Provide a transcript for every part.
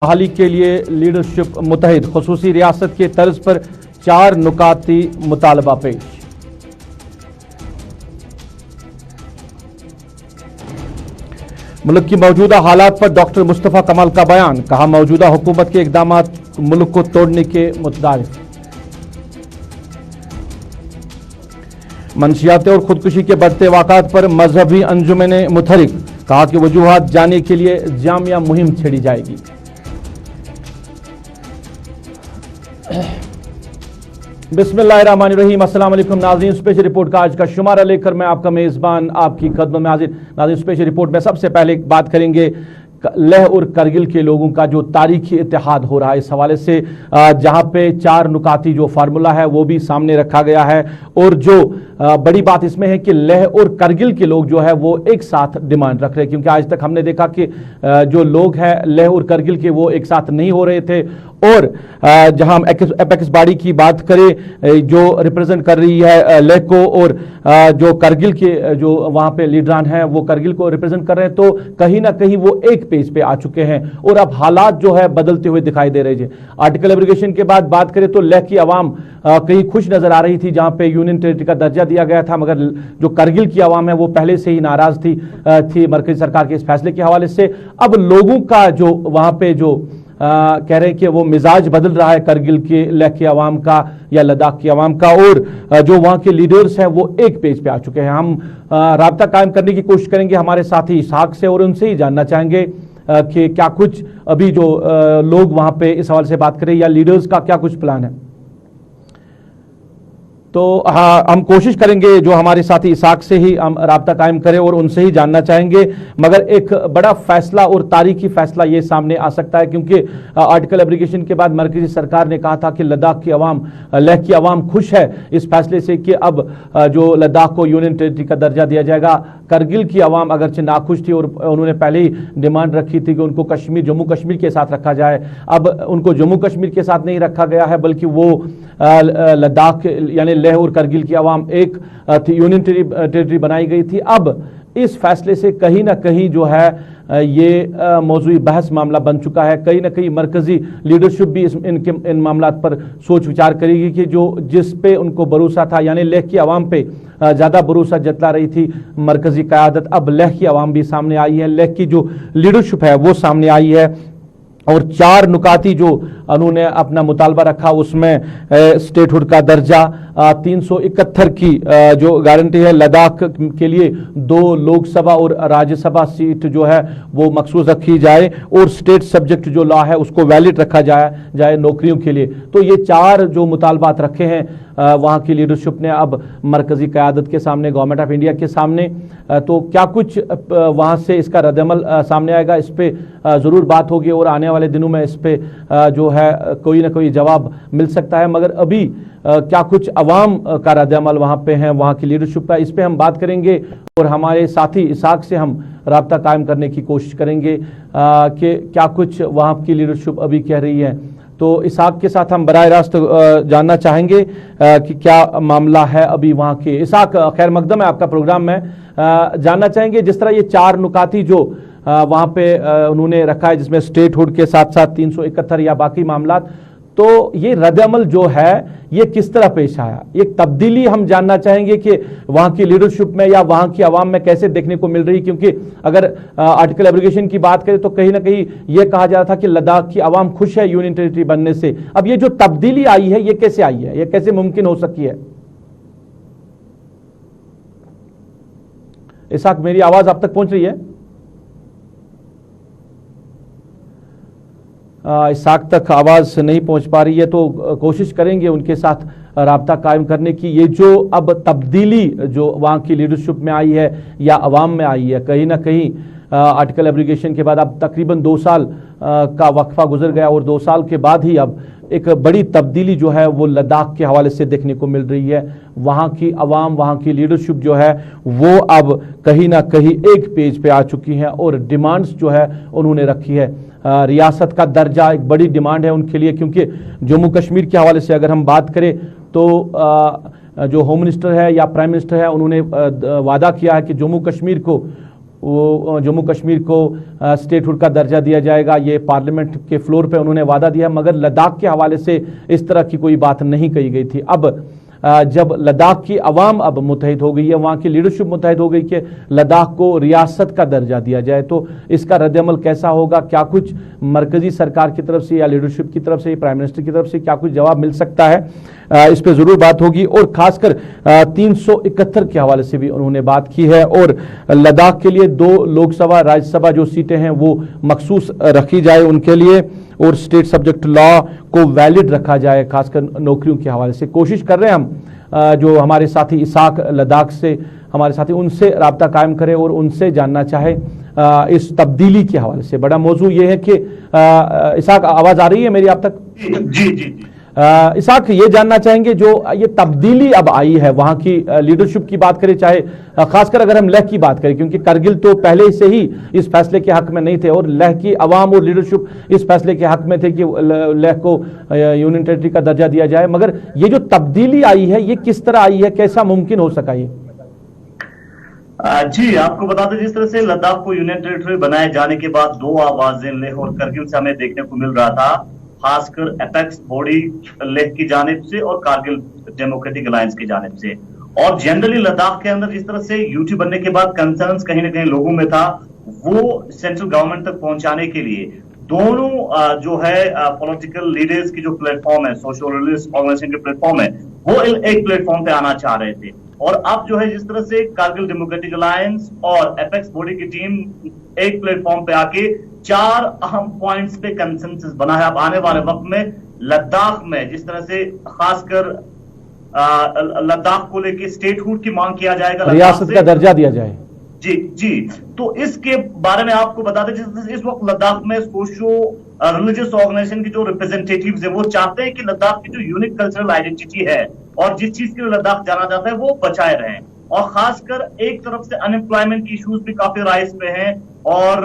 बहाली के लिए लीडरशिप मुतहद, खसूसी रियासत के तर्ज पर 4 नुकाती मुतालबा पेश। मुल्क की मौजूदा हालात पर डॉक्टर मुस्तफा कमाल का बयान, कहा मौजूदा हुकूमत के इकदामात मुल्क को तोड़ने के मुतदारिफ। मंशियात और खुदकुशी के बढ़ते वाक़ात पर मजहबी अंजुमन मुतहरिक, कहा कि वजूहात जानने के लिए जामिया मुहिम छेड़ी जाएगी। बिस्मिल्लाहिर्रहमानिर्रहीम, अस्सलाम वालेकुम नाज़रीन। स्पेशल रिपोर्ट का आज का शुमारा लेकर मैं आपका मेज़बान आपकी खदमत में हाजिर। नाज़रीन, स्पेशल रिपोर्ट में सबसे पहले बात करेंगे लेह और करगिल के लोगों का जो तारीखी इत्तेहाद हो रहा है, इस हवाले से जहां पे 4 नुकाती जो फार्मूला है वो भी सामने रखा गया है। और जो बड़ी बात इसमें है कि लेह और करगिल के लोग जो है वो एक साथ डिमांड रख रहे हैं, क्योंकि आज तक हमने देखा कि जो लोग हैं लेह और करगिल के वो एक साथ नहीं हो रहे थे। और जहां हम एपेक्स बॉडी की बात करें जो रिप्रेजेंट कर रही है लेह को, और जो करगिल के जो वहां पे लीडरान हैं वो करगिल को रिप्रेजेंट कर रहे हैं, तो कहीं ना कहीं वो एक पेज पे आ चुके हैं और अब हालात जो है बदलते हुए दिखाई दे रहे हैं। आर्टिकल एब्रिगेशन के बाद बात करें तो लेह की आवाम कहीं खुश नजर आ रही थी, जहां पे यूनियन टेरिटरी का दर्जा दिया गया था, मगर जो करगिल की आवाम है वो पहले से ही नाराज थी मरकजी सरकार के इस फैसले के हवाले से। अब लोगों का जो वहां पे जो कह रहे हैं कि वो मिजाज बदल रहा है करगिल के लेह की आवाम का या लद्दाख की आवाम का, और जो वहां के लीडर्स हैं वो एक पेज पे आ चुके हैं। हम राब्ता कायम करने की कोशिश करेंगे हमारे साथी इसहाक से, और उनसे ही जानना चाहेंगे कि क्या कुछ अभी जो लोग वहां पे इस हवाले से बात करें या लीडर्स का क्या कुछ प्लान है। तो हाँ, हम कोशिश करेंगे जो हमारे साथी इसहाक से ही हम राब्ता कायम करें और उनसे ही जानना चाहेंगे। मगर एक बड़ा फैसला और तारीखी फैसला ये सामने आ सकता है, क्योंकि आर्टिकल एब्रिगेशन के बाद मरकजी सरकार ने कहा था कि लद्दाख की आवाम, लेह की आवाम खुश है इस फैसले से कि अब जो लद्दाख को यूनियन टेरिटरी का दर्जा दिया जाएगा। करगिल की आवाम अगरचे नाखुश थी और उन्होंने पहले ही डिमांड रखी थी कि उनको कश्मीर, जम्मू कश्मीर के साथ रखा जाए। अब उनको जम्मू कश्मीर के साथ नहीं रखा गया है, बल्कि वो लद्दाख यानी लेह और करगिल की आवाम एक थी, यूनियन टेरिटरी बनाई गई थी। अब इस फैसले से कहीं ना कहीं जो है ये मौजूई बहस मामला बन चुका है। कहीं ना कहीं मरकजी लीडरशिप भी इन मामलात पर सोच विचार करेगी कि जो जिस पे उनको भरोसा था, यानी लेह की आवाम पे ज़्यादा भरोसा जतला रही थी मरकजी क़यादत, अब लेह की आवाम भी सामने आई है, लेह की जो लीडरशिप है वो सामने आई है। और 4 नुकाती जो उन्होंने अपना मुतालबा रखा उसमें स्टेटहुड का दर्जा, 371 की जो गारंटी है, लद्दाख के लिए 2 लोकसभा और राज्यसभा सीट जो है वो मखसूस रखी जाए, और स्टेट सब्जेक्ट जो लॉ है उसको वैलिड रखा जाए नौकरियों के लिए। तो ये 4 जो मुतालबात रखे हैं वहाँ की लीडरशिप ने अब मरकजी क़यादत के सामने, गवर्नमेंट ऑफ इंडिया के सामने, तो क्या कुछ वहाँ से इसका रद्दअमल सामने आएगा, इस पर ज़रूर बात होगी और आने वाले दिनों में इस पर जो है कोई ना कोई जवाब मिल सकता है। मगर अभी क्या कुछ अवाम का रद्दअमल वहाँ पे है, वहाँ की लीडरशिप का, इस पर हम बात करेंगे और हमारे साथी इसहाक से हम राब्ता कायम करने की कोशिश करेंगे कि क्या कुछ वहाँ की लीडरशिप अभी कह रही है। तो इसहाक के साथ हम बराह रास्त जानना चाहेंगे कि क्या मामला है अभी वहाँ के। इसहाक, खैर मकदम है आपका प्रोग्राम में। जानना चाहेंगे जिस तरह ये 4 नुकाती जो वहाँ पे उन्होंने रखा है, जिसमें स्टेटहुड के साथ साथ 371 या बाकी मामलात, तो ये रद्दअमल जो है ये किस तरह पेश आया, ये तब्दीली हम जानना चाहेंगे कि वहाँ की लीडरशिप में या वहाँ की आवाम में कैसे देखने को मिल रही। क्योंकि अगर आर्टिकल एब्रिगेशन की बात करें तो कहीं ना कहीं ये कहा जा रहा था कि लद्दाख की आवाम खुश है यूनियन टेरिटरी बनने से। अब ये जो तब्दीली आई है ये कैसे आई है, ये कैसे मुमकिन हो सकी है। इसहाक, मेरी आवाज आप तक पहुंच रही है? इसहाक तक आवाज नहीं पहुंच पा रही है, तो कोशिश करेंगे उनके साथ राब्ता कायम करने की। ये जो अब तब्दीली जो वहाँ की लीडरशिप में आई है या अवाम में आई है, कहीं ना कहीं आर्टिकल एब्रिगेशन के बाद अब तकरीबन 2 साल का वक्फा गुजर गया, और 2 साल के बाद ही अब एक बड़ी तब्दीली जो है वो लद्दाख के हवाले से देखने को मिल रही है। वहाँ की अवाम, वहाँ की लीडरशिप जो है वो अब कहीं ना कहीं एक पेज पे आ चुकी हैं और डिमांड्स जो है उन्होंने रखी है। रियासत का दर्जा एक बड़ी डिमांड है उनके लिए, क्योंकि जम्मू कश्मीर के हवाले से अगर हम बात करें तो जो होम मिनिस्टर है या प्राइम मिनिस्टर है, उन्होंने वादा किया है कि जम्मू कश्मीर को وہ جموں کشمیر کو اسٹیٹ ہوڈ کا درجہ دیا جائے گا، یہ پارلیمنٹ کے فلور پہ انہوں نے وعدہ دیا، مگر لداخ کے حوالے سے اس طرح کی کوئی بات نہیں کہی گئی تھی۔ اب جب لداخ کی عوام اب متحد ہو گئی ہے، وہاں کی لیڈرشپ متحد ہو گئی کہ لداخ کو ریاست کا درجہ دیا جائے، تو اس کا رد عمل کیسا ہوگا؟ کیا کچھ مرکزی سرکار کی طرف سے یا لیڈرشپ کی طرف سے، پرائم منسٹر کی طرف سے کیا کچھ جواب مل سکتا ہے؟ اس پہ ضرور بات ہوگی، اور خاص کر 371 کے حوالے سے بھی انہوں نے بات کی ہے، اور لداخ کے لیے 2 لوک سبھا راجیہ سبھا جو سیٹیں ہیں وہ مخصوص رکھی جائے ان کے لیے، اور اسٹیٹ سبجیکٹ لا کو ویلڈ رکھا جائے، خاص کر نوکریوں کے حوالے سے۔ کوشش کر رہے ہیں ہم جو ہمارے ساتھی اسحاق لداخ سے ہمارے ساتھی ان سے رابطہ قائم کرے اور ان سے جاننا چاہے اس تبدیلی کے حوالے سے۔ بڑا موضوع یہ ہے کہ اسحاق آواز آ رہی ہے میری آپ تک؟ جی اسحاق یہ جاننا چاہیں گے جو یہ تبدیلی اب آئی ہے وہاں کی لیڈرشپ کی بات کریں، چاہے خاص کر اگر ہم لیہ کی بات کریں، کیونکہ کرگل تو پہلے سے ہی اس فیصلے کے حق میں نہیں تھے، اور لیہ کی عوام اور لیڈرشپ اس فیصلے کے حق میں تھے کہ لیہ کو یونین ٹیریٹری کا درجہ دیا جائے، مگر یہ جو تبدیلی آئی ہے یہ کس طرح آئی ہے، کیسا ممکن ہو سکا یہ؟ جی آپ کو بتا دیں، جس طرح سے لداخ کو یونین ٹیریٹری بنائے جانے کے بعد 2 آوازیں لیہ اور کرگل سے ہمیں دیکھنے کو مل رہا تھا، خاص کر اپیکس باڈی لیہ کی جانب سے اور کارگل ڈیموکریٹک الائنس کی جانب سے، اور جنرلی لداخ کے اندر جس طرح سے یوٹی بننے کے بعد کنسرنز کہیں نہ کہیں لوگوں میں تھا، وہ سینٹرل گورنمنٹ تک پہنچانے کے لیے دونوں جو ہے پولیٹیکل لیڈرز کی جو پلیٹ فارم ہے، سوشلسٹ آرگنائزیشن کے پلیٹ فارم ہے، وہ ایک پلیٹ فارم پہ آنا چاہ رہے تھے، اور اب جو ہے جس طرح سے کارگل ڈیموکریٹک الائنس اور اپیکس باڈی کی ٹیم ایک پلیٹ فارم پہ آ کے 4 اہم پوائنٹس پہ کنسنسس بنا ہے۔ اب آنے والے وقت میں لداخ میں جس طرح سے خاص کر لداخ کو لے کے اسٹیٹ ہوڈ کی مانگ کیا جائے گا، ریاست کا درجہ دیا جائے، جی تو اس کے بارے میں آپ کو بتا دیں، اس وقت لداخ میں سوشو ریلیجس آرگنائزیشن کی جو ریپرزینٹیٹیوز ہیں وہ چاہتے ہیں کہ لداخ کی جو یونیک کلچرل آئیڈینٹی ہے اور جس چیز کے لیے لداخ جانا جاتا ہے وہ بچائے رہیں، اور خاص کر ایک طرف سے ان امپلائمنٹ کی ایشوز بھی کافی رائز پہ ہیں، اور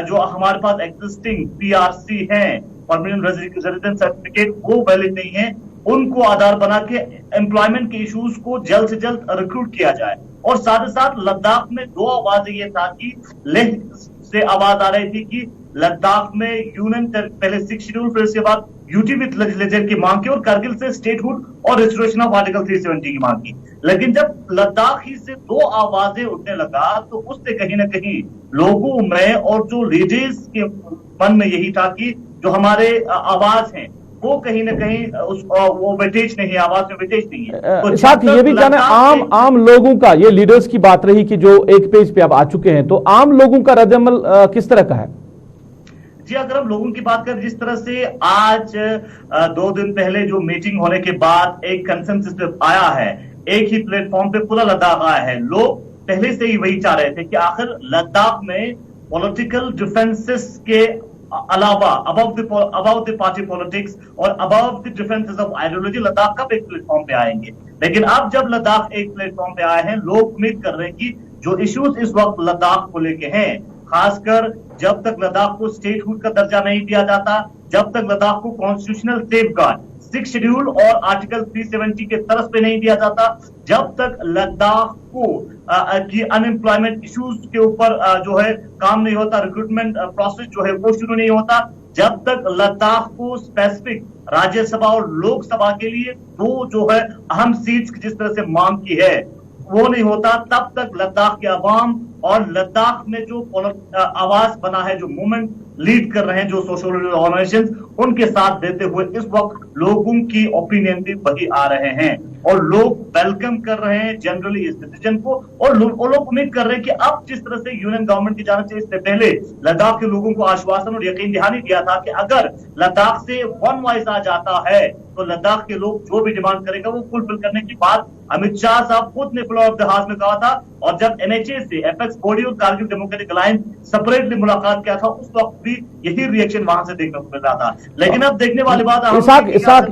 جو ہمارے پاس ایگزسٹنگ PRC ہیں، پرماننٹ ریزیڈنس سرٹیفکیٹ، وہ ویلڈ نہیں ہیں، ان کو آدھار بنا کے امپلائمنٹ کے ایشوز کو جلد سے جلد ریکروٹ کیا جائے، اور ساتھ ساتھ لداخ میں 2 آوازیں یہ تھا کہ لیہ سے آواز آ رہی تھی کہ لداخ میں یونین پہلے 6 شیڈول، پھر اس کے بعد یوٹی وتھ لیجسلیچر کی مانگ کی، اور کرگل سے اسٹیٹ ہوڈ اور ریسٹوریشن آف آرٹیکل 370 کی مانگ کی، لیکن جب لداخ ہی سے 2 آوازیں اٹھنے لگا تو اس سے کہیں نہ کہیں لوگوں میں اور جو لیڈرز کے من میں یہی تھا کہ جو ہمارے آواز ہیں وہ کہیں نہ کہیں وہ ویٹیج نہیں ہے، آواز میں ویٹیج نہیں ہے۔ ساتھ یہ بھی جانا عام لوگوں کا، یہ لیڈرز کی بات رہی کہ جو ایک پیج پہ اب آ چکے ہیں، تو عام لوگوں کا رد عمل کس طرح کا ہے؟ جی اگر ہم لوگوں کی بات کریں، جس طرح سے آج 2 دن پہلے جو میٹنگ ہونے کے بعد ایک کنسنسس آیا ہے، ایک ہی پلیٹ فارم پہ پورا لداخ آیا ہے، لوگ پہلے سے ہی وہی چاہ رہے تھے کہ آخر لداخ میں پولیٹیکل ڈیفنسز کے علاوہ above the party politics اور above the differences of ideology Ladakh کب ایک پلیٹ فارم پہ آئیں گے، لیکن اب جب لداخ ایک پلیٹ فارم پہ آئے ہیں، لوگ امید کر رہے ہیں کہ جو ایشوز اس وقت لداخ کو لے کے ہیں، خاص کر جب تک لداخ کو اسٹیٹ ہوڈ کا درجہ نہیں دیا جاتا، جب تک لداخ کو کانسٹیٹیوشنل سیف گارڈ 6 شیڈول اور آرٹیکل 370 کے طرف پہ نہیں دیا جاتا، جب تک لداخ کو ان امپلائمنٹ ایشوز کے اوپر جو ہے کام نہیں ہوتا، ریکروٹمنٹ پروسیس جو ہے وہ شروع نہیں ہوتا، جب تک لداخ کو اسپیسیفک راجیہ سبھا اور لوک سبھا کے لیے 2 جو ہے اہم سیٹس کی جس طرح سے مانگ کی ہے وہ نہیں ہوتا، تب تک لداخ کے عوام اور لداخ میں جو آواز بنا ہے، جو موومنٹ لیڈ کر رہے ہیں، جو سوشل آرگنائزیشن، ان کے ساتھ دیتے ہوئے اس وقت لوگوں کی اوپینین بھی وہی آ رہے ہیں، اور لوگ ویلکم کر رہے ہیں جنرلی اس ڈیسیجن کو، اور لوگ امید کر رہے ہیں کہ اب جس طرح سے یونین گورنمنٹ کی جانب سے اس سے پہلے لداخ کے لوگوں کو آشواسن اور یقین دہانی دیا تھا کہ اگر لداخ سے ون وائز آ جاتا ہے تو لداخ کے لوگ جو بھی ڈیمانڈ کرے گا وہ فلفل کرنے کی بات امت شاہ صاحب خود نے فلور آف دا ہاؤس میں کہا تھا، اور جب NHA سے اپیکس باڈی اور کارگل ڈیموکریٹک الائنس سپریٹلی ملاقات کیا تھا، اس وقت بھی یہی ریئیکشن وہاں سے دیکھنے کو مل رہا تھا، لیکن اب دیکھنے والی بات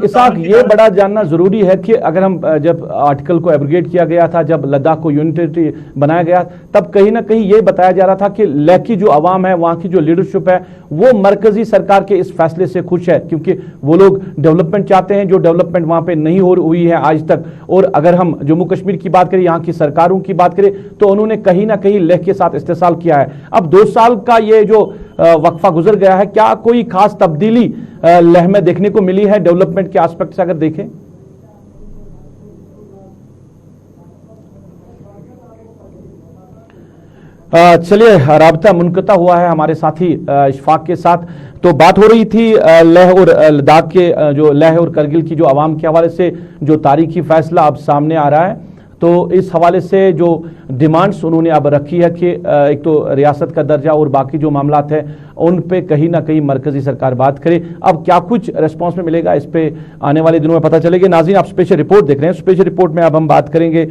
اسحاق یہ بڑا جاننا ضروری ہے کہ اگر ہم جب آرٹیکل کو ایبروگیٹ کیا گیا تھا، جب لداخ کو یونٹی بنایا گیا، تب کہیں نہ کہیں یہ بتایا جا رہا تھا کہ لیہ کی جو عوام ہے، وہاں کی جو لیڈرشپ ہے، وہ مرکزی سرکار کے اس فیصلے سے خوش ہے، کیونکہ وہ لوگ ڈیولپمنٹ چاہتے ہیں جو ڈیولپمنٹ وہاں پہ نہیں ہوئی ہے آج تک، اور اگر ہم جموں کشمیر کی بات کریں، یہاں کی سرکاروں کی بات کریں، تو انہوں نے کہیں نہ کہیں लेह के साथ इस्तेसाल किया है। अब 2 साल का ये जो वक्फा गुजर गया है, क्या कोई खास तब्दीली लेह में देखने को मिली है डेवलपमेंट के एस्पेक्ट से अगर देखें? चलिए, राबता मुनक़ता हुआ है हमारे साथी इशफाक के साथ। तो बात हो रही थी लेह और लद्दाख के जो लेह और करगिल की जो आवाम के हवाले से जो तारीखी फैसला अब सामने आ रहा है, तो इस हवाले से जो डिमांड्स उन्होंने अब रखी है कि एक तो रियासत का दर्जा और बाकी जो मामलात हैं उन पे कहीं ना कहीं मरकजी सरकार बात करे। अब क्या कुछ रेस्पॉन्स में मिलेगा, इस पे आने वाले दिनों में पता चलेगा। नाज़रीन, आप स्पेशल रिपोर्ट देख रहे हैं। स्पेशल रिपोर्ट में अब हम बात करेंगे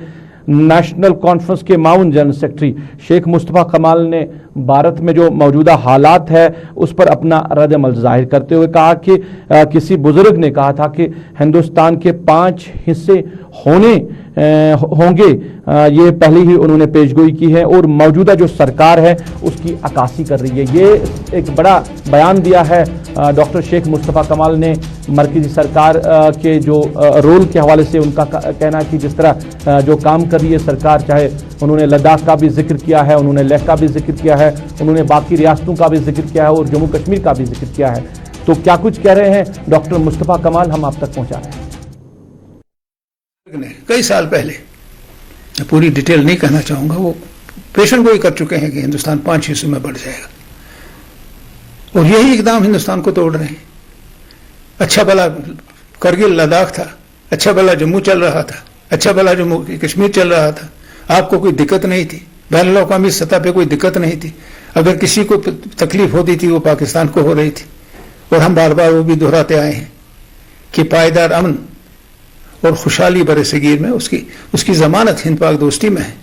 नेशनल कॉन्फ्रेंस के माउन जनरल सेक्रेटरी शेख मुस्तफ़ा कमाल ने भारत में जो मौजूदा हालात है उस पर अपना रद्द-ए-अमल जाहिर करते हुए कहा कि किसी बुजुर्ग ने कहा था कि हिंदुस्तान के 5 हिस्से होंगे, ये पहले ही उन्होंने पेशगोई की है और मौजूदा जो सरकार है उसकी अक्कासी कर रही है। ये एक बड़ा बयान दिया है डॉक्टर शेख मुस्तफ़ा कमाल ने मरकजी सरकार के जो रोल के हवाले से। उनका कहना है कि जिस तरह जो काम कर रही है सरकार, चाहे उन्होंने लद्दाख का भी जिक्र किया है, उन्होंने लेह का भी जिक्र किया है, उन्होंने बाकी रियासतों का भी जिक्र किया है और जम्मू कश्मीर का भी जिक्र किया है। तो क्या कुछ कह रहे हैं डॉक्टर मुस्तफ़ा कमाल, हम आप तक पहुंचा रहे हैं। कई साल पहले, पूरी डिटेल नहीं कहना चाहूंगा, वो पेशेंट को ही कर चुके हैं कि हिंदुस्तान 5 हिस्सों में बढ़ जाएगा और यही इकदाम हिंदुस्तान को तोड़ रहे हैं। अच्छा भला करगिल लद्दाख था, अच्छा भला जम्मू चल रहा था, अच्छा भला जम्मू कश्मीर चल रहा था, आपको कोई दिक्कत नहीं थी, बैनुल अक़वामी सतह पे कोई दिक्कत नहीं थी। अगर किसी को तकलीफ होती थी वो पाकिस्तान को हो रही थी। और हम बार बार वो भी दोहराते आए हैं कि पायदार अमन और खुशहाली बरसगीर में उसकी जमानत हिंद पाक दोस्ती में है।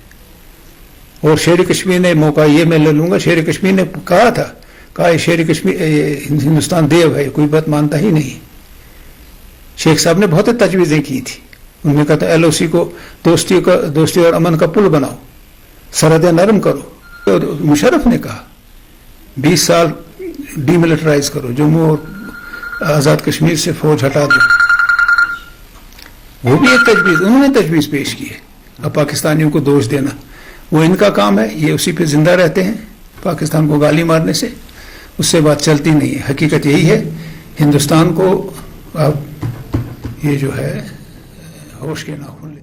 और शेर कश्मीर ने मौका ये मैं ले लूंगा, शेर कश्मीर ने कहा शेर कश्मीर हिंदुस्तान देव है, कोई बात मानता ही नहीं। शेख साहब ने बहुत तजवीजें की थी। उन्होंने कहा था LOC को दोस्ती और अमन का पुल बनाओ, सरहदें नरम करो। तो मुशर्रफ ने कहा 20 साल डीमिलिटराइज करो, जम्मू और आजाद कश्मीर से फौज हटा दो। वो भी एक तजवीज, उन्होंने तजवीज पेश की है। अब पाकिस्तानियों को दोष देना वो इनका काम है, ये उसी पे जिंदा रहते हैं, पाकिस्तान को गाली मारने से उससे बात चलती नहीं है। हकीकत यही है, हिंदुस्तान को अब ये जो है होश के नाखून।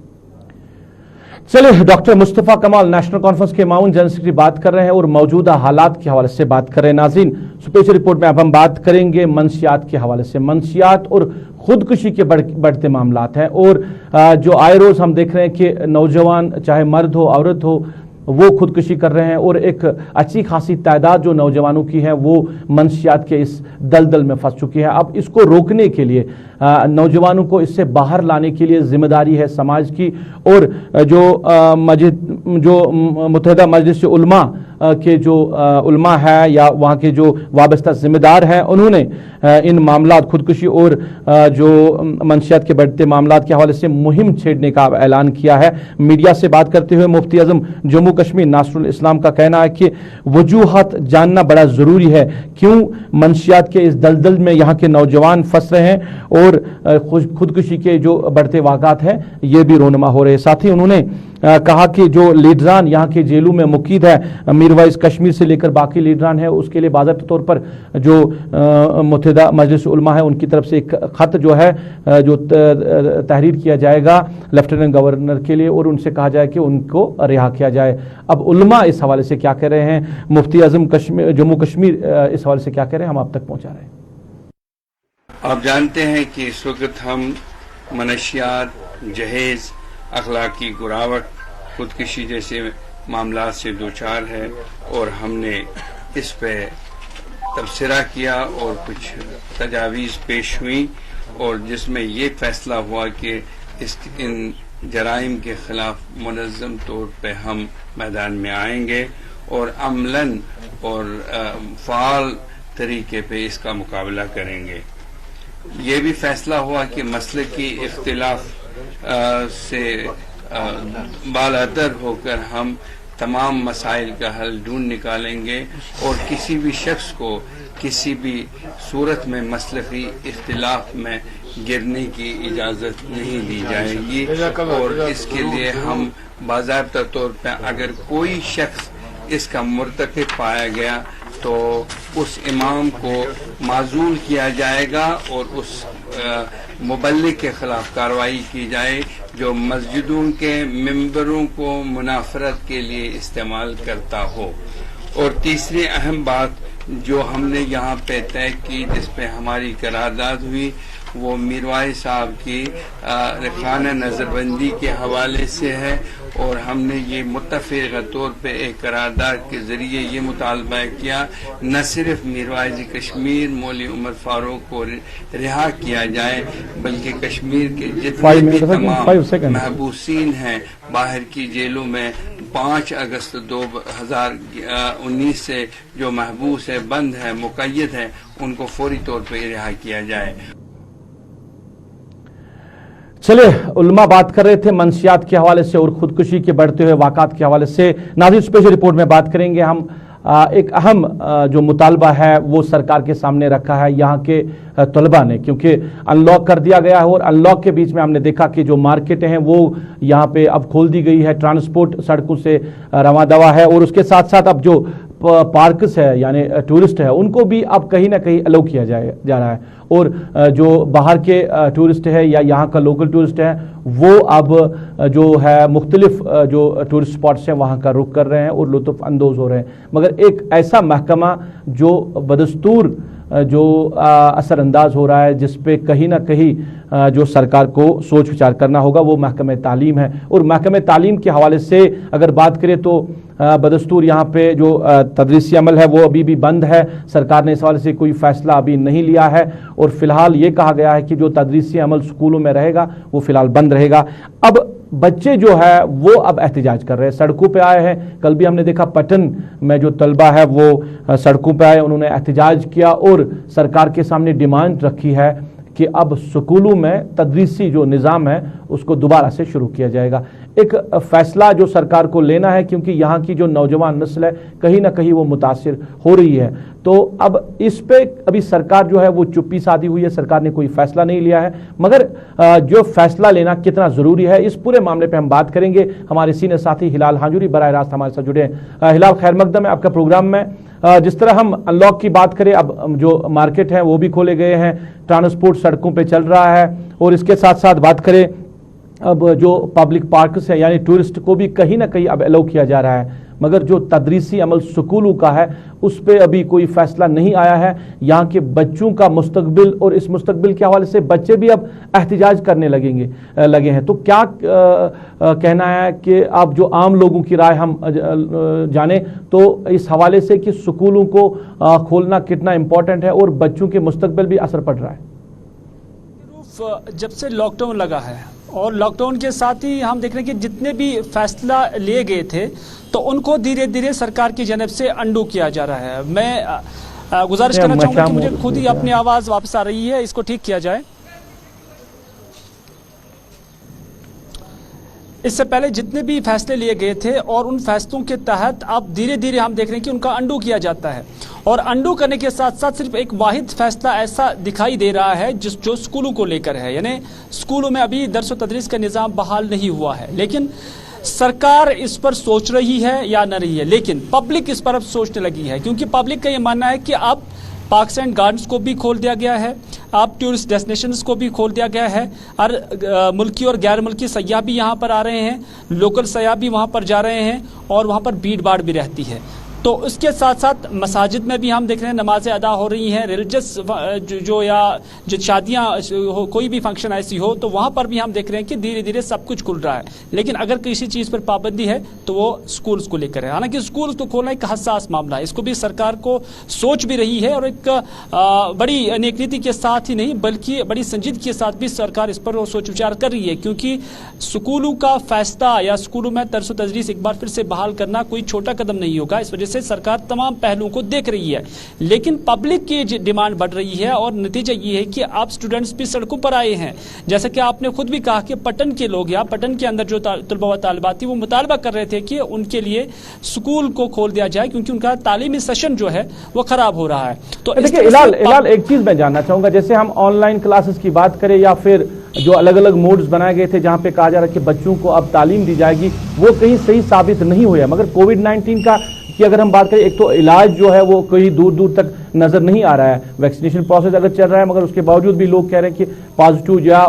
चलिए, डॉक्टर मुस्तफ़ा कमाल नेशनल कॉन्फ्रेंस के माउन जनरल सेक्रेटरी बात कर रहे हैं और मौजूदा हालात के हवाले से बात कर रहे हैं। नाज़रीन, स्पेशल रिपोर्ट में अब हम बात करेंगे मंशियात के हवाले से। मंशियात और खुदकुशी के बढ़ते मामलात हैं और जो आए रोज़ हम देख रहे हैं कि नौजवान, चाहे मर्द हो औरत हो, वो खुदकुशी कर रहे हैं और एक अच्छी खासी तादाद जो नौजवानों की है वो मंशियात के इस दलदल में फंस चुकी है। अब इसको रोकने के लिए, नौजवानों को इससे बाहर लाने के लिए जिम्मेदारी है समाज की। और जो मुत्तहिदा मजलिस उलमा के जो उलमा है या वहाँ के जो वाबस्ता जिम्मेदार हैं, उन्होंने इन मामलात खुदकुशी और जो मंशियात के बढ़ते मामलात के हवाले से मुहिम छेड़ने का ऐलान किया है। मीडिया से बात करते हुए मुफ्ती आज़म जम्मू कश्मीर नासरुल इस्लाम का कहना है कि वजूहात जानना बड़ा ज़रूरी है, क्यों मंशियात के इस दलदल में यहाँ के नौजवान फंस रहे हैं और खुदकुशी के जो बढ़ते वाक़ात हैं ये भी रोनमा हो रहे हैं। साथ ही उन्होंने कहा कि जो लीडरान यहाँ के जेलों में मुकीद है, मीरवाइज कश्मीर से लेकर बाकी लीडरान है, उसके लिए बाज़ाब्ता तौर पर जो मुत्तहिदा मजलिस उलमा है उनकी तरफ से एक ख़त जो है जो तहरीर किया जाएगा लेफ्टिनेंट गवर्नर के लिए और उनसे कहा जाए कि उनको रिहा किया जाए। अब उलमा इस हवाले से क्या कह रहे हैं, मुफ्ती आज़म जम्मू कश्मीर इस हवाले से क्या कह रहे हैं, हम आप तक पहुँचा रहे हैं। आप जानते हैं कि इस वक्त हम मनशियात, जहेज, अखलाकी गिरावट, खुदकुशी जैसे मामला से दो चार है और हमने इस पे तबसरा किया और कुछ तजावीज़ पेश हुई और जिसमें ये फैसला हुआ कि इन जराइम के खिलाफ मुनज़्ज़म तौर पे हम मैदान में आएंगे और अमलन और फ़ाल तरीके पे इसका मुकाबला करेंगे। ये भी फैसला हुआ कि मसलकी इख्तिलाफ से बालातर होकर हम तमाम मसाइल का हल ढूंढ निकालेंगे और किसी भी शख्स को किसी भी सूरत में मसलकी इख्तिलाफ में गिरने की इजाज़त नहीं दी जाएगी और इसके लिए हम बाज़ाब्ता तौर पर अगर कोई शख्स اس کا مرتکب پایا گیا تو اس امام کو معزول کیا جائے گا اور اس مبلغ کے خلاف کارروائی کی جائے جو مسجدوں کے ممبروں کو منافرت کے لیے استعمال کرتا ہو۔ اور تیسری اہم بات جو ہم نے یہاں پہ طے کی، جس پہ ہماری قرارداد ہوئی، وہ میروائز صاحب کی خانہ نظر بندی کے حوالے سے ہے، اور ہم نے یہ متفقہ طور پہ ایک قرارداد کے ذریعے یہ مطالبہ کیا نہ صرف میروائز کشمیر مولوی عمر فاروق کو رہا کیا جائے، بلکہ کشمیر کے جتنے بھی تمام محبوسین ہیں باہر کی جیلوں میں 5 اگست 2019 سے جو محبوس ہے، بند ہے، مقید ہے، ان کو فوری طور پہ رہا کیا جائے۔ چلے علماء بات کر رہے تھے منشیات کے حوالے سے اور خودکشی کے بڑھتے ہوئے واقعات کے حوالے سے۔ ناظرین اسپیشل رپورٹ میں بات کریں گے ہم ایک اہم جو مطالبہ ہے وہ سرکار کے سامنے رکھا ہے یہاں کے طلبہ نے، کیونکہ ان لاک کر دیا گیا ہے اور ان لاک کے بیچ میں ہم نے دیکھا کہ جو مارکیٹیں ہیں وہ یہاں پہ اب کھول دی گئی ہے، ٹرانسپورٹ سڑکوں سے رواں دوا ہے، اور اس کے ساتھ ساتھ اب جو پارکس ہے یعنی ٹورسٹ ہے ان کو بھی اب کہیں نہ کہیں الاؤ کیا جا رہا ہے، اور جو باہر کے ٹورسٹ ہے یا یہاں کا لوکل ٹورسٹ ہے وہ اب جو ہے مختلف جو ٹورسٹ سپاٹس ہیں وہاں کا رخ کر رہے ہیں اور لطف اندوز ہو رہے ہیں، مگر ایک ایسا محکمہ جو بدستور جو اثر انداز ہو رہا ہے، جس پہ کہیں نہ کہیں جو سرکار کو سوچ وچار کرنا ہوگا، وہ محکمہ تعلیم ہے۔ اور محکمہ تعلیم کے حوالے سے اگر بات کریں تو بدستور یہاں پہ جو تدریسی عمل ہے وہ ابھی بھی بند ہے، سرکار نے اس حوالے سے کوئی فیصلہ ابھی نہیں لیا ہے، اور فی الحال یہ کہا گیا ہے کہ جو تدریسی عمل سکولوں میں رہے گا وہ فی الحال بند رہے گا۔ اب بچے جو ہے وہ اب احتجاج کر رہے ہیں، سڑکوں پہ آئے ہیں۔ کل بھی ہم نے دیکھا پٹن میں جو طلبہ ہے وہ سڑکوں پہ آئے، انہوں نے احتجاج کیا اور سرکار کے سامنے ڈیمانڈ رکھی ہے کہ اب سکولوں میں تدریسی جو نظام ہے اس کو دوبارہ سے شروع کیا جائے گا۔ ایک فیصلہ جو سرکار کو لینا ہے، کیونکہ یہاں کی جو نوجوان نسل ہے کہیں نہ کہیں وہ متاثر ہو رہی ہے، تو اب اس پہ ابھی سرکار جو ہے وہ چپی سادھی ہوئی ہے، سرکار نے کوئی فیصلہ نہیں لیا ہے، مگر جو فیصلہ لینا کتنا ضروری ہے اس پورے معاملے پہ ہم بات کریں گے۔ ہمارے سینئر ساتھی ہلال ہانجوری براہ راست ہمارے ساتھ جڑے ہیں۔ ہلال، خیر مقدم ہے آپ کا پروگرام میں۔ جس طرح ہم ان لاک کی بات کریں، اب جو مارکیٹ ہیں وہ بھی کھولے گئے ہیں، ٹرانسپورٹ سڑکوں پہ چل رہا ہے، اور اس کے ساتھ ساتھ بات کریں اب جو پبلک پارکس ہے یعنی ٹورسٹ کو بھی کہیں نہ کہیں اب الاؤ کیا جا رہا ہے، مگر جو تدریسی عمل سکولوں کا ہے اس پہ ابھی کوئی فیصلہ نہیں آیا ہے۔ یہاں کے بچوں کا مستقبل اور اس مستقبل کے حوالے سے بچے بھی اب احتجاج کرنے لگے ہیں، تو کیا کہنا ہے کہ اب جو عام لوگوں کی رائے ہم جانیں تو اس حوالے سے کہ سکولوں کو کھولنا کتنا امپورٹنٹ ہے اور بچوں کے مستقبل بھی اثر پڑ رہا ہے۔ جب سے لاک ڈاؤن لگا ہے اور لاک ڈاؤن کے ساتھ ہی ہم دیکھ رہے ہیں کہ جتنے بھی فیصلہ لیے گئے تھے تو ان کو دھیرے دھیرے سرکار کی جانب سے انڈو کیا جا رہا ہے۔ میں گزارش کرنا چاہوں گا کہ مجھے خود ہی اپنی آواز واپس آ رہی ہے، اس کو ٹھیک کیا جائے۔ اس سے پہلے جتنے بھی فیصلے لیے گئے تھے اور ان فیصلوں کے تحت اب دھیرے دھیرے ہم دیکھ رہے ہیں کہ ان کا انڈو کیا جاتا ہے، اور انڈو کرنے کے ساتھ ساتھ صرف ایک واحد فیصلہ ایسا دکھائی دے رہا ہے جو سکولوں کو لے کر ہے، یعنی سکولوں میں ابھی درس و تدریس کا نظام بحال نہیں ہوا ہے، لیکن سرکار اس پر سوچ رہی ہے یا نہ رہی ہے، لیکن پبلک اس پر اب سوچنے لگی ہے، کیونکہ پبلک کا یہ ماننا ہے کہ اب پارکس اینڈ گارڈنز کو بھی کھول دیا گیا ہے، اب ٹورسٹ ڈیسٹینیشنز کو بھی کھول دیا گیا ہے، اور ملکی اور غیر ملکی سیاح بھی یہاں پر آ رہے ہیں، لوکل سیاح بھی وہاں پر جا رہے ہیں، اور وہاں پر بھیڑ بھاڑ بھی رہتی ہے۔ تو اس کے ساتھ ساتھ مساجد میں بھی ہم دیکھ رہے ہیں نمازیں ادا ہو رہی ہیں، ریلیجس جو شادیاں ہو، کوئی بھی فنکشن ایسی ہو تو وہاں پر بھی ہم دیکھ رہے ہیں کہ دھیرے دھیرے سب کچھ کھل رہا ہے، لیکن اگر کسی چیز پر پابندی ہے تو وہ سکولز کو لے کر ہے۔ حالانکہ سکولز کو کھولنا ایک حساس معاملہ ہے، اس کو بھی سرکار کو سوچ بھی رہی ہے، اور ایک بڑی نیک نیتی کے ساتھ ہی نہیں بلکہ بڑی سنجیدگی کے ساتھ بھی سرکار اس پر سوچ وچار کر رہی ہے، کیونکہ سکولوں کا فیصلہ یا سکولوں میں درس و تدریس ایک بار پھر سے بحال کرنا کوئی چھوٹا قدم نہیں ہوگا، اس وجہ سے سرکار تمام پہلوؤں کو دیکھ رہی ہے، لیکن پبلک کی ڈیمانڈ بڑھ رہی ہے، اور نتیجہ یہ ہے کہ آپ سٹوڈنٹس بھی سڑکوں پر آئے ہیں۔ جیسا کہ آپ نے خود بھی کہا کہ پٹن کے لوگ یا پٹن کے اندر جو طلبہ و طالبات تھی وہ مطالبہ کر رہے تھے کہ ان کے لیے سکول کو کھول دیا جائے، کیونکہ ان کا تعلیمی سیشن جو ہے وہ خراب ہو رہا ہے۔ تو ہلال ایک چیز میں جاننا چاہوں گا، جیسے ہم آن لائن کلاسز کی بات کریں یا پھر جو الگ الگ موڈز بنائے گئے تھے جہاں پہ کہا جا رہا ہے کہ بچوں کو اب تعلیم دی جائے گی، وہ کہیں صحیح ثابت نہیں ہویا، مگر کووڈ 19 کا कि अगर हम बात करें, एक तो इलाज जो है वो कोई दूर दूर तक नजर नहीं आ रहा है, वैक्सीनेशन प्रोसेस अगर चल रहा है, मगर उसके बावजूद भी लोग कह रहे हैं कि पॉजिटिव या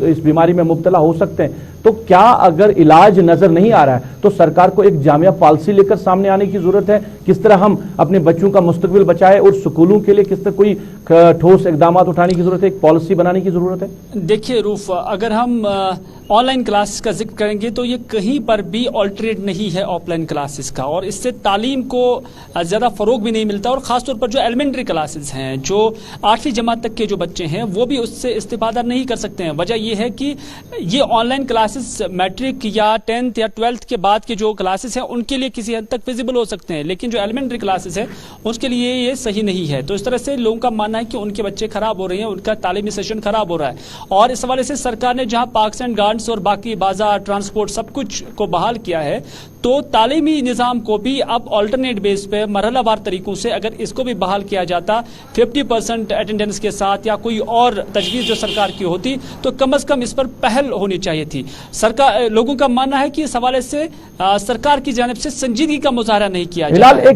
इस बीमारी में मुब्तला हो सकते हैं। तो क्या अगर इलाज नजर नहीं आ रहा है तो सरकार को एक जामिया पॉलिसी लेकर सामने आने की जरूरत है, किस तरह हम अपने बच्चों का मुस्तकबिल बचाए और स्कूलों के लिए किस तरह कोई ठोस इकदाम उठाने की जरूरत है, एक पॉलिसी बनाने की जरूरत है। देखिए रूफ, अगर हम ऑनलाइन क्लासेस का जिक्र करेंगे तो ये कहीं पर भी ऑल्टरनेट नहीं है ऑफलाइन क्लासेस का, और इससे तालीम को ज़्यादा फ़रोग भी नहीं मिलता। और ख़ासतौर पर जो एलिमेंट्री क्लासेस हैं, जो 8वीं जमात तक के जो बच्चे हैं, वो भी उससे इस्तिफादा नहीं कर सकते हैं। वजह ये है कि ये ऑनलाइन क्लासेस मैट्रिक या 10th या 12th के बाद के जो क्लासेस हैं उनके लिए किसी हद तक फिजिबल हो सकते हैं, लेकिन जो एलिमेंट्री क्लासेस हैं उसके लिए ये सही नहीं है। तो इस तरह से लोगों का मानना है कि उनके बच्चे खराब हो रहे हैं, उनका तालीमी सेशन खराब हो रहा है। और इस हवाले से सरकार ने जहां पार्क्स एंड गार्डन्स और बाकी बाजार, ट्रांसपोर्ट सब कुछ को बहाल किया है, तो तालीमी निज़ाम को भी अब अल्टरनेट बेस पे मरहलावार तरीकों से अगर इसको भी बहाल किया जाता 50% अटेंडेंस के साथ या कोई और तजवीज़ जो सरकार की होती, तो कम से कम इस पर पहल होनी चाहिए थी। सरकार, लोगों का मानना है कि इस हवाले से सरकार की जानिब से संजीदगी का मुजाहरा नहीं किया जा रहा है।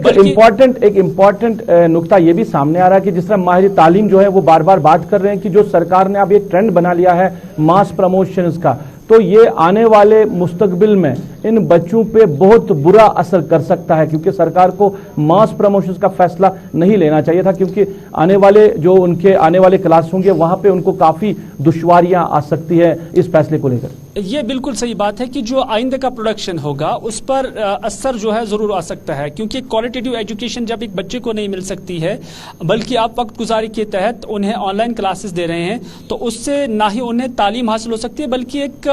एक इम्पॉर्टेंट नुक्ता ये भी सामने आ रहा है कि जिस तरह माहिर तालीम जो है वो बार बार बात कर रहे हैं कि जो सरकार ने अब ये ट्रेंड बना लिया है मास प्रमोशंस का, तो ये आने वाले मुस्तकबिल में इन बच्चों पे बहुत बुरा असर कर सकता है, क्योंकि सरकार को मास प्रमोशंस का फैसला नहीं लेना चाहिए था, क्योंकि आने वाले क्लास होंगे वहां पे उनको काफी दुश्वारियां आ सकती है इस फैसले को लेकर। ये बिल्कुल सही बात है कि जो आइंदे का प्रोडक्शन होगा उस पर असर जो है जरूर आ सकता है, क्योंकि क्वालिटेटिव एजुकेशन जब एक बच्चे को नहीं मिल सकती है, बल्कि आप वक्त गुजारी के तहत उन्हें ऑनलाइन क्लासेस दे रहे हैं, तो उससे ना ही उन्हें तालीम हासिल हो सकती है बल्कि एक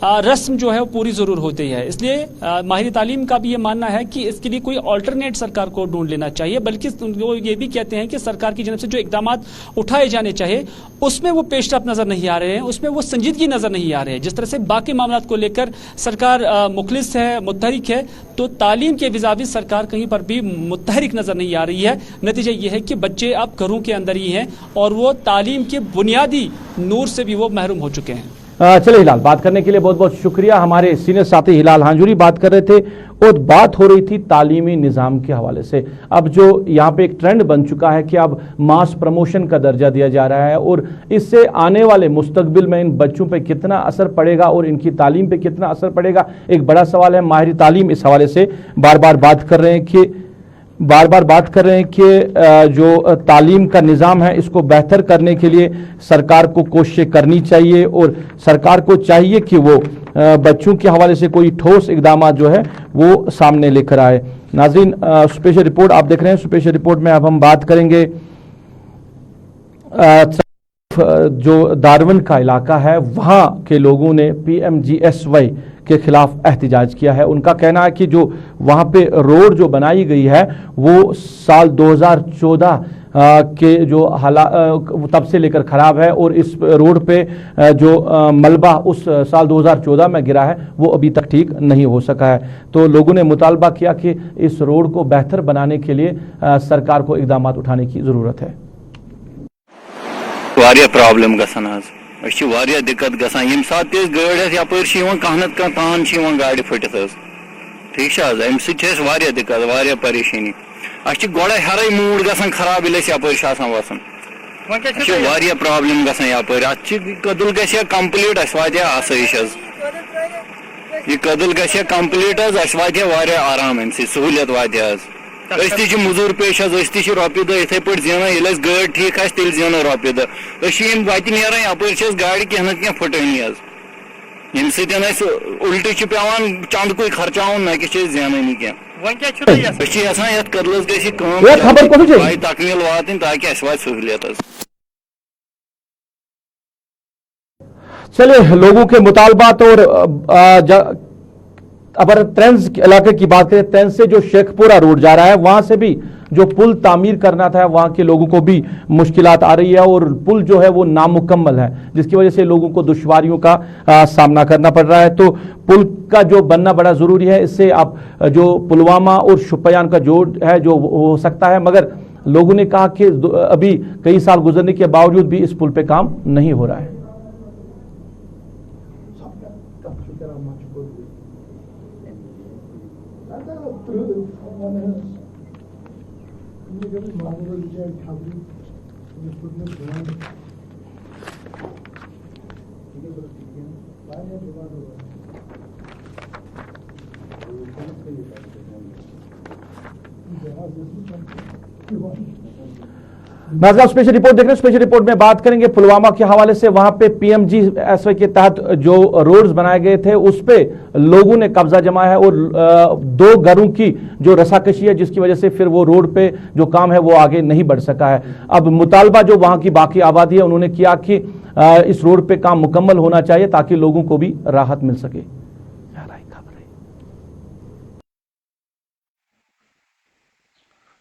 रस्म जो है वो पूरी जरूर होती है। इसलिए माहिर तालीम का भी ये मानना है कि इसके लिए कोई अल्टरनेट सरकार को ढूंढ लेना चाहिए, बल्कि वो ये भी कहते हैं कि सरकार की जानब से जो इकदाम उठाए जाने चाहिए उसमें वो पेशरफ नजर नहीं आ रहे हैं, उसमें वो संजीदगी नजर नहीं आ रहे हैं। जिस तरह से बाकी मामलात को लेकर सरकार मुखलिस है, मुतहरिक है, तो तालीम के विजावी सरकार कहीं पर भी मुतहरिक नजर नहीं आ रही है। नतीजा ये है कि बच्चे अब घरों के अंदर ही हैं और वो तालीम के बुनियादी नूर से भी वो महरूम हो चुके हैं। चलिए हिलाल, बात करने के लिए बहुत बहुत शुक्रिया। हमारे सीनियर साथी हिलाल हांजुरी बात कर रहे थे और बात हो रही थी तालीमी निज़ाम के हवाले से। अब जो यहाँ पे एक ट्रेंड बन चुका है कि अब मास प्रमोशन का दर्जा दिया जा रहा है, और इससे आने वाले मुस्तकबिल में इन बच्चों पे कितना असर पड़ेगा और इनकी तालीम पे कितना असर पड़ेगा, एक बड़ा सवाल है। माहिर तालीम इस हवाले से बार बार बात कर रहे हैं कि जो तालीम का निज़ाम है इसको बेहतर करने के लिए सरकार को कोशिशें करनी चाहिए, और सरकार को चाहिए कि वो बच्चों के हवाले से कोई ठोस इकदाम जो है वो सामने लेकर आए। नाज़रीन, स्पेशल रिपोर्ट आप देख रहे हैं। स्पेशल रिपोर्ट में अब हम बात करेंगे जो दारवन का इलाका है वहाँ के लोगों ने PMGSY के खिलाफ एहतिजाज किया है। उनका कहना है कि जो वहाँ पे रोड जो बनाई गई है वो साल 2014 के जो हालात तब से लेकर ख़राब है, और इस रोड पे जो मलबा उस साल 2014 में गिरा है वो अभी तक ठीक नहीं हो सका है। तो लोगों ने मुतालबा किया कि इस रोड को बेहतर बनाने के लिए सरकार को इकदाम उठाने की ज़रूरत है। वारिया प्रॉब्लम गसान वारिया दिक्कत गसान यम सात गाड़ी यपर कह तान गाड़ी फटित ठीक अम सह दिक्कत वारिया परेशानी गोड़ा हर मूड गसान खराब यपर वसान वारिया प्रॉब्लम गसान यपर कदल गया कम्प्लीट वात आसाइश यह कदल गया कम्प्लीट वारिया आराम अम सहूलियत वात मजूर पेश रोपये दह इथे पे जीना ये गाड़ी ठीक तेल जीनो रोपये दह वत नान यपर गाड़ी कह ना कह फटनी यम उल्टी पेवान चंद कोई खर्चावन ना कि जीनानी कह कदलस गई तकमील वातन ताकि अस वात सहूलियत। चलिए, लोगों के मुतालबात और अगर ट्रेंस इलाके की बात करें, ट्रेंस से जो शेखपुरा रोड जा रहा है वहां से भी जो पुल तामीर करना था वहां के लोगों को भी मुश्किलात आ रही है, और पुल जो है वो नामुकम्मल है, जिसकी वजह से लोगों को दुश्वारियों का सामना करना पड़ रहा है। तो पुल का जो बनना बड़ा ज़रूरी है, इससे आप जो पुलवामा और शुपियान का जोड़ है जो हो सकता है, मगर लोगों ने कहा कि अभी कई साल गुजरने के बावजूद भी इस पुल पे काम नहीं हो रहा है। नाज़रीन, स्पेशल रिपोर्ट देख रहे हैं। स्पेशल रिपोर्ट में बात करेंगे पुलवामा के हवाले से। वहां पे PMGSY के तहत जो रोड्स बनाए गए थे उस पे लोगों ने कब्जा जमाया है और 2 घरों की जो रसाकशी है जिसकी वजह से फिर वो रोड पे जो काम है वो आगे नहीं बढ़ सका है। अब मुतालबा जो वहां की बाकी आबादी है उन्होंने किया कि इस रोड पे काम मुकम्मल होना चाहिए ताकि लोगों को भी राहत मिल सके।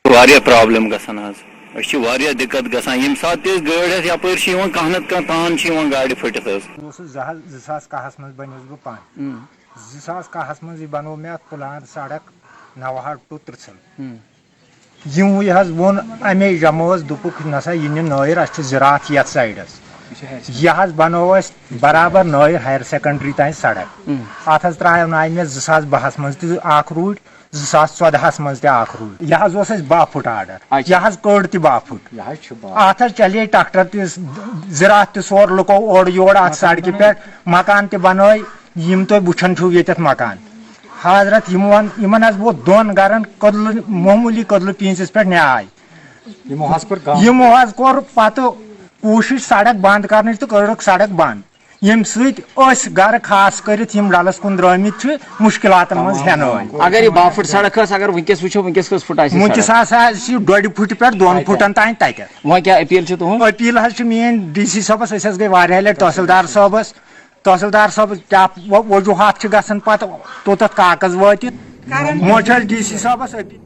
वारिया प्रॉब्लम गसान आज अच्छी वारिया दिक्कत गसान यम साथ तेज गाड़ी यपर कहनत कह तान गाड़ी फटित 2010 मज बनस बह पान 2010 मज बनो मे पुलान सड़क नवाहाट टू त्रिसल यह वोन अमे जमोस दुपुक नसा यह नयर अस ज़रात ये साइडस यह बनो बराबर नयर हायर सेकेंडरी तान सड़क अत त्रा मे 2012 मज तख रूट 2014 मज रूट यह 10 फुट आर्डर यह कड़ त 10 फुट अत चले ट्रैक्टर ज़रात सोर लुको ओर योर अत सड़क पे मकान त बन यम तुम वुचान ये मकान हजरत यमन वो 2 घरन मामूली कदल पींचस पे न्याय यमो कोर पत कोशिश सड़क बंद कर तो कड़क सड़क बंद यम सत घर खास कर डलस कुन द्रमित मुश्किलात मज हेन अगर ये 12 फुट सड़क अगर वनकस वो वनकस कस फुट वनकस 1.5 फुट पे 2 फुटन तान तक वह क्या अपील अपील मेन DC साहबस गई वारिया लट तहसीलदार साहब क्या वजूहत गसन पत तोत कागज वात DC साहबस अपील।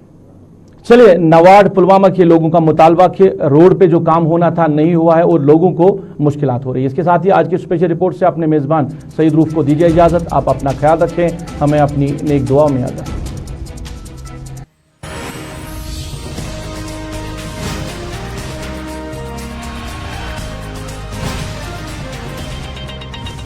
चलिए, नवाड पुलवामा के लोगों का मुतालबा के रोड पे जो काम होना था नहीं हुआ है और लोगों को मुश्किलात हो रही है। इसके साथ ही आज की स्पेशल रिपोर्ट से अपने मेजबान सईद रूफ को दीजिए इजाजत। आप अपना ख्याल रखें, हमें अपनी नेक दुआ में याद रखें।